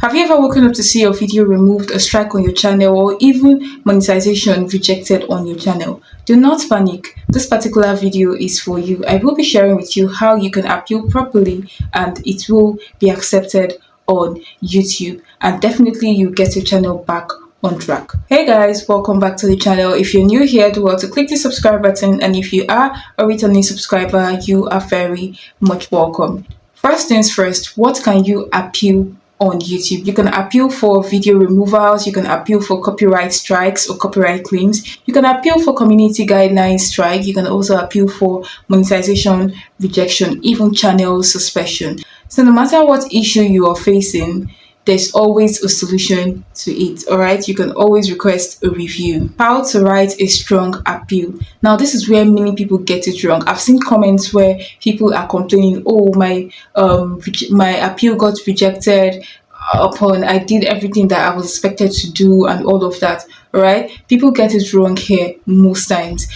Have you ever woken up to see your video removed, a strike on your channel, or even monetization rejected on your channel? Do not panic. This particular video is for you. I will be sharing with you how you can appeal properly and it will be accepted on YouTube, and definitely you get your channel back on track. Hey guys, welcome back to the channel. If you're new here, do well to click the subscribe button, and if you are a returning subscriber, you are very much welcome. First things first, what can you appeal on YouTube? You can appeal for video removals, you can appeal for copyright strikes or copyright claims, you can appeal for community guidelines strike, you can also appeal for monetization rejection, even channel suspension. So no matter what issue you are facing, there's always a solution to it. All right, you can always request a review. How to write a strong appeal. Now this is where many people get it wrong. I've seen comments where people are complaining, oh, my appeal got rejected upon I did everything that I was expected to do and all of that. All right, people get it wrong here most times.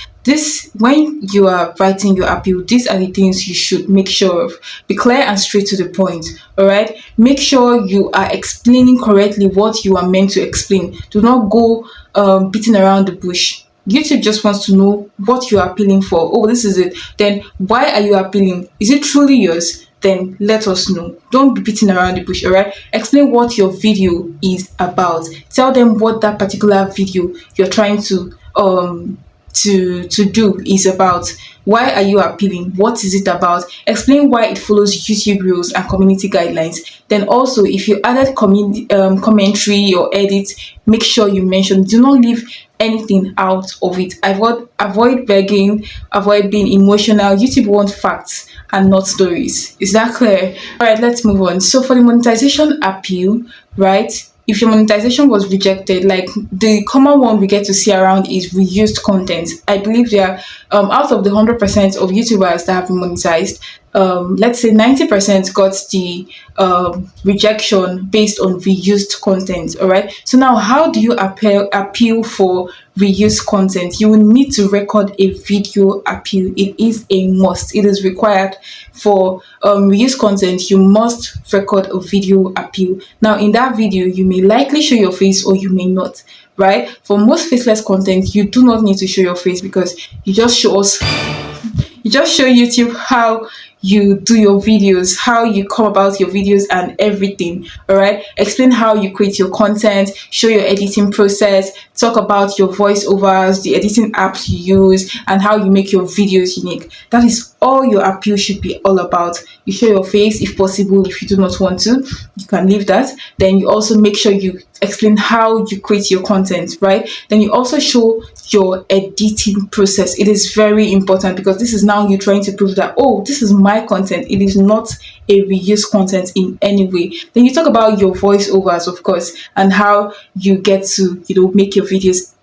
When you are writing your appeal, these are the things you should make sure of. Be clear and straight to the point. All right, make sure you are explaining correctly what you are meant to explain. Do not go beating around the bush. YouTube just wants to know what you are appealing for. Oh, this is it. Then why are you appealing? Is it truly yours? Then let us know. Don't be beating around the bush. All right, explain what your video is about. Tell them what that particular video you're trying to do is about. Why are you appealing? What is it about? Explain why it follows YouTube rules and community guidelines. Then also, if you added commentary or edit, make sure you mention. Do not leave anything out of it. Avoid begging, avoid being emotional. YouTube wants facts and not stories. Is that clear? All right, let's move on. So for the monetization appeal, right, if your monetization was rejected, like the common one we get to see around is reused content. I believe there are out of the 100% of YouTubers that have been monetized, let's say 90% got the rejection based on reused content. All right, so now how do you appeal for reused content? You will need to record a video appeal. It is a must. It is required for reused content. You must record a video appeal. Now in that video you may likely show your face or you may not, right? For most faceless content you do not need to show your face, because you just show YouTube how you do your videos, how you come about your videos and everything. All right, explain how you create your content, show your editing process, talk about your voiceovers, the editing apps you use, and how you make your videos unique. That is all your appeal should be all about. You show your face if possible. If you do not want to, you can leave that. Then you also make sure you explain how you create your content, right? Then you also show your editing process. It is very important, because this is now you trying to prove that, oh, this is my content. It is not a reused content in any way. Then you talk about your voiceovers, of course, and how you get to, make your videos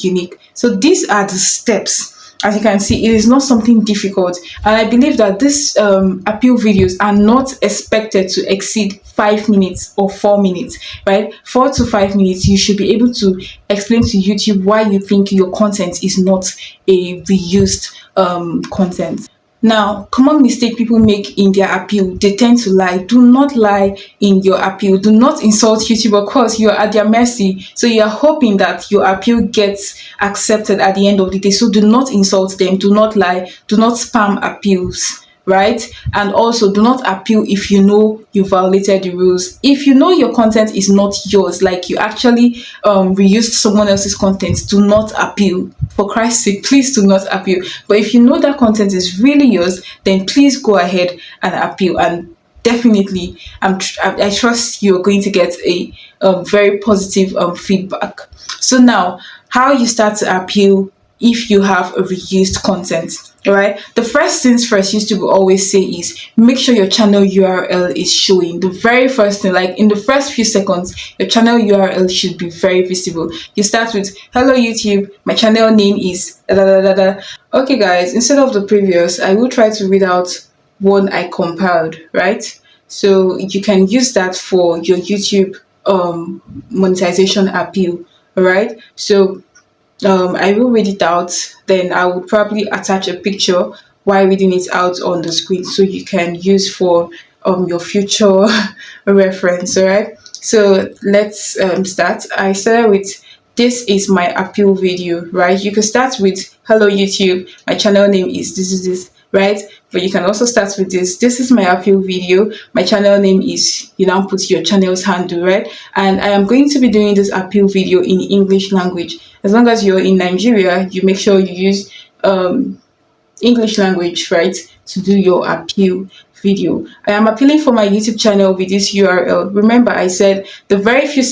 unique. So these are the steps. As you can see, it is not something difficult, and I believe that these appeal videos are not expected to exceed 5 minutes or 4 minutes, right? 4 to 5 minutes. You should be able to explain to YouTube why you think your content is not a reused content. Now, common mistake people make in their appeal, they tend to lie. Do not lie in your appeal. Do not insult YouTube. Of course, you are at their mercy. So you are hoping that your appeal gets accepted at the end of the day. So do not insult them. Do not lie. Do not spam appeals, right? And also do not appeal if you know you violated the rules. If you know your content is not yours, like you actually reused someone else's content, do not appeal. For Christ's sake, please do not appeal. But if you know that content is really yours, then please go ahead and appeal. And definitely, I trust you're going to get a very positive feedback. So now, how you start to appeal if you have a reused content. All right, the first things first YouTube will always say is make sure your channel URL is showing. The very first thing, like in the first few seconds, your channel URL should be very visible. You start with, hello YouTube, my channel name is da da da da. Okay guys, instead of the previous, I will try to read out one I compiled, right? So you can use that for your YouTube monetization appeal. All right, so I will read it out, then I would probably attach a picture while reading it out on the screen so you can use for your future reference. All right, So let's start. I started with this is my appeal video, right? You can start with hello YouTube, my channel name is this, right? But you can also start with this is my appeal video, my channel name is, you now put your channel's handle, right? And I am going to be doing this appeal video in English language. As long as you're in Nigeria, you make sure you use English language, right, to do your appeal video. I am appealing for my YouTube channel with this URL. Remember, I said the very first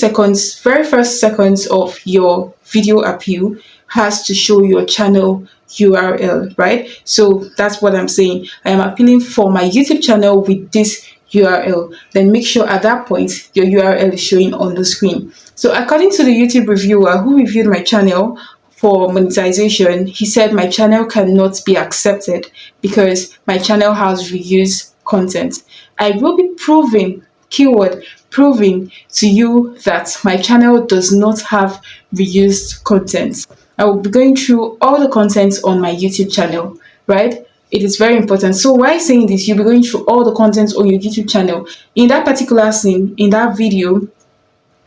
seconds of your video appeal has to show your channel URL, right? So that's what I'm saying. I am appealing for my YouTube channel with this URL. Then make sure at that point your URL is showing on the screen. So according to the YouTube reviewer who reviewed my channel for monetization, he said my channel cannot be accepted because my channel has reused content. I will be proving, keyword, proving to you that my channel does not have reused content. I will be going through all the content on my YouTube channel, right? It is very important. So why saying this, you'll be going through all the content on your YouTube channel. In that particular scene, in that video,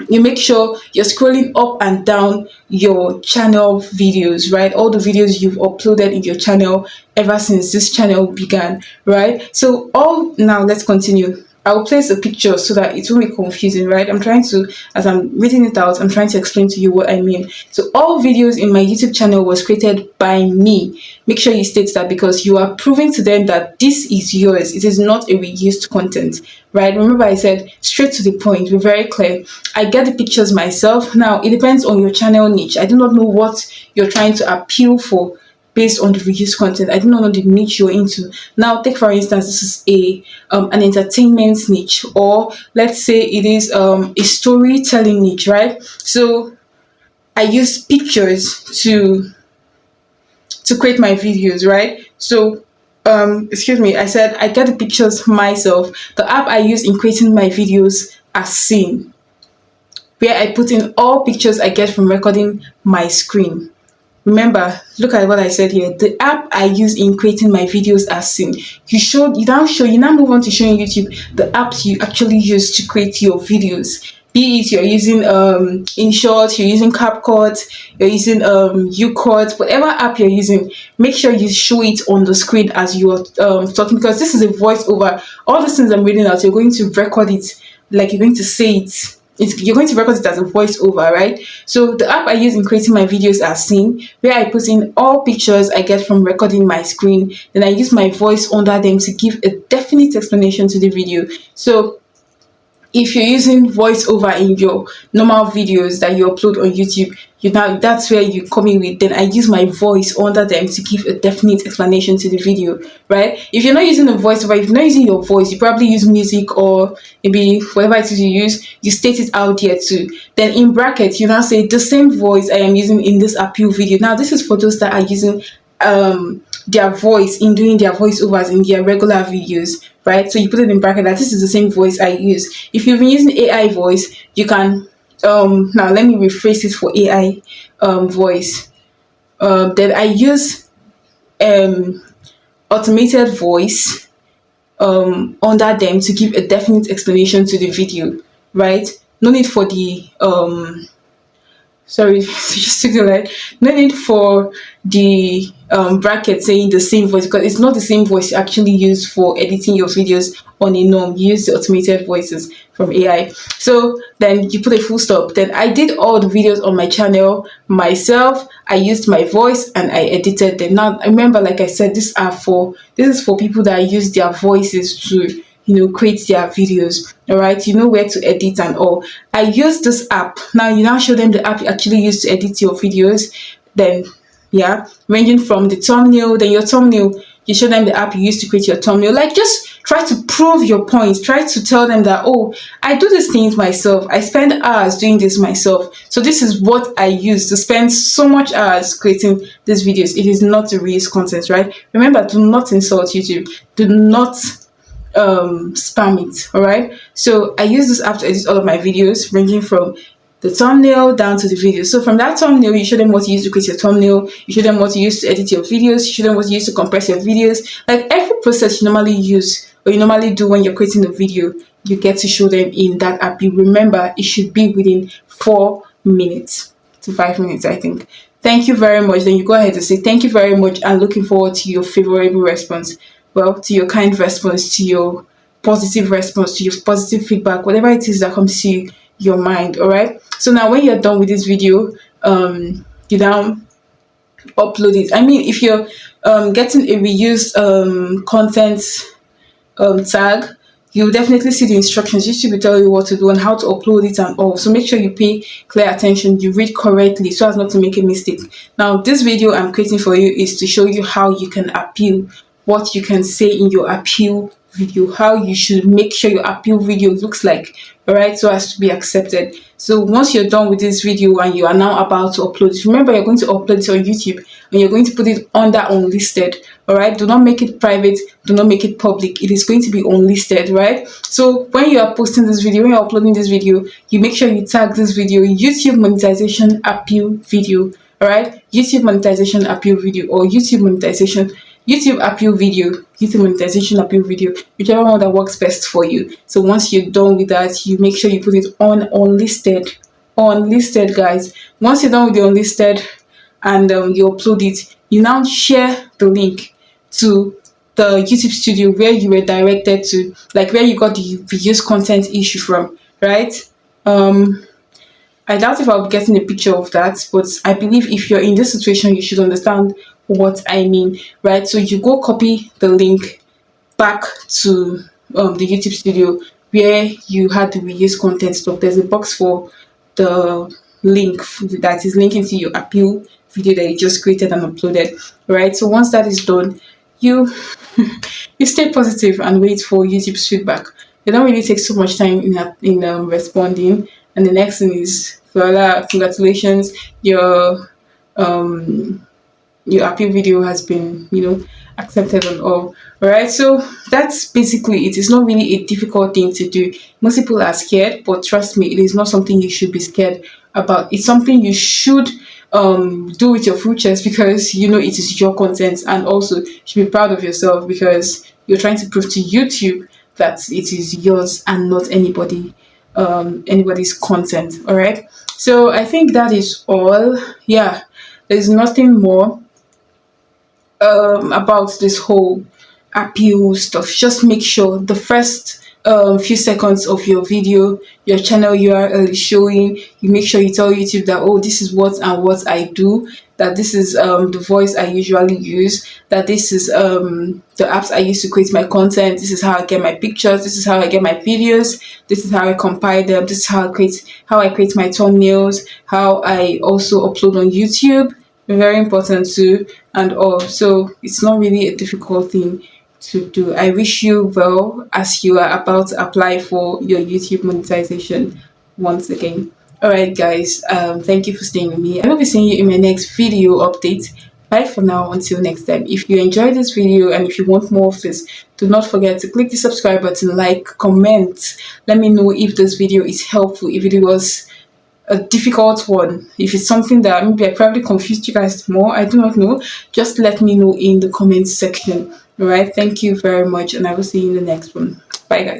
you make sure you're scrolling up and down your channel videos, right? All the videos you've uploaded in your channel ever since this channel began, right? So now let's continue. I'll place a picture so that it won't be confusing, right? I'm trying to, as I'm reading it out, I'm trying to explain to you what I mean. So all videos in my YouTube channel was created by me. Make sure you state that because you are proving to them that this is yours. It is not a reused content, right? Remember I said straight to the point, be very clear. I get the pictures myself. Now, it depends on your channel niche. I do not know what you're trying to appeal for based on the reused content. I do not know the niche you're into. Now, take for instance, this is an entertainment niche, or let's say it is a storytelling niche, right? So I use pictures to create my videos, right? So excuse me, I said I get the pictures myself. The app I use in creating my videos are Scene, where I put in all pictures I get from recording my screen. Remember, look at what I said here. The app I use in creating my videos are Scene. You now move on to showing YouTube the apps you actually use to create your videos. Be it you're using InShot, you're using CapCut, you're using UCut, whatever app you're using, make sure you show it on the screen as you are talking, because this is a voiceover. All the things I'm reading out, you're going to record it, like you're going to say it. You're going to record it as a voiceover, right? So the app I use in creating my videos are Scene, where I put in all pictures I get from recording my screen. Then I use my voice under them to give a definite explanation to the video. So if you're using voiceover in your normal videos that you upload on YouTube, that's where you come in with, then I use my voice under them to give a definite explanation to the video, right? If you're not using a voiceover, if you're not using your voice, you probably use music or maybe whatever it is you use, you state it out there too. Then in brackets, you now say the same voice I am using in this appeal video. Now this is for those that are using their voice in doing their voiceovers in their regular videos, right? So you put it in bracket that this is the same voice I use. If you've been using AI voice, you can now let me rephrase it for AI voice. Then I use automated voice under them to give a definite explanation to the video, right? No need for the sorry, just took the line. No need for the bracket saying the same voice, because it's not the same voice you actually use for editing your videos on a norm. You use the automated voices from AI. So then you put a full stop. Then I did all the videos on my channel myself. I used my voice and I edited them. Now remember, like I said, this is for people that use their voices to create their videos. All right, you know where to edit and all. I use this app. Now you now show them the app you actually use to edit your videos. Then ranging from the thumbnail, then your thumbnail, you show them the app you use to create your thumbnail. Like, just try to prove your point. Try to tell them that, oh, I do these things myself. I spend hours doing this myself. So this is what I use to spend so much hours creating these videos. It is not a reused content, right? Remember, do not insult YouTube. Do not spam it. All right, so I use this app to edit all of my videos, ranging from the thumbnail down to the video. So from that thumbnail, you show them what you use to create your thumbnail, you show them what you use to edit your videos, you show them what you use to compress your videos, like every process you normally use or you normally do when you're creating a video, you get to show them in that appeal. Remember, it should be within 4 minutes to 5 minutes, I think. Thank you very much. Then you go ahead and say thank you very much and looking forward to your favorable response. Well, to your kind response, to your positive response, to your positive feedback, whatever it is that comes to your mind. All right. So now when you're done with this video, you now upload it. I mean, if you're getting a reused content tag, you will definitely see the instructions. YouTube will tell you what to do and how to upload it and all. So make sure you pay clear attention, you read correctly so as not to make a mistake. Now, this video I'm creating for you is to show you how you can appeal, what you can say in your appeal video, how you should make sure your appeal video looks like, all right, so as to be accepted. So once you're done with this video and you are now about to upload it, remember you're going to upload it on YouTube and you're going to put it under unlisted. All right, do not make it private, do not make it public. It is going to be unlisted, right? So when you are posting this video, when you're uploading this video, you make sure you tag this video YouTube monetization appeal video. All right, YouTube monetization appeal video, or YouTube appeal video, YouTube monetization appeal video, whichever one that works best for you. So once you're done with that, you make sure you put it on unlisted, guys. Once you're done with the unlisted and you upload it, you now share the link to the YouTube studio where you were directed to, like where you got the reuse content issue from, right? I doubt if I'll be getting a picture of that, but I believe if you're in this situation, you should understand what I mean, right? So you go copy the link back to the YouTube studio where you had the reuse content stuff. There's a box for the link that is linking to your appeal video that you just created and uploaded, right? So once that is done, you you stay positive and wait for YouTube's feedback. They don't really take so much time in responding. And the next thing is, voila, congratulations, your appeal video has been, accepted and all. Alright, so that's basically it. It's not really a difficult thing to do. Most people are scared, but trust me, it is not something you should be scared about. It's something you should do with your full chest, because it is your content, and also you should be proud of yourself because you're trying to prove to YouTube that it is yours and not anybody's content. All right, so I think that is all. Yeah, there's nothing more about this whole appeal stuff. Just make sure the first few seconds of your video, your channel URL is showing. You make sure you tell YouTube that, oh, this is what I do, that this is the voice I usually use, that this is the apps I use to create my content, this is how I get my pictures, this is how I get my videos, this is how I compile them, this is how I create my thumbnails, how I also upload on YouTube. Very important too, and all. So it's not really a difficult thing to do. I wish you well as you are about to apply for your YouTube monetization once again. All right, guys, thank you for staying with me. I will be seeing you in my next video update. Bye for now, until next time. If you enjoyed this video and if you want more of this, do not forget to click the subscribe button, like, comment. Let me know if this video is helpful, if it was a difficult one, if it's something that maybe I probably confused you guys more, I do not know. Just let me know in the comment section. All right, thank you very much, and I will see you in the next one. Bye, guys.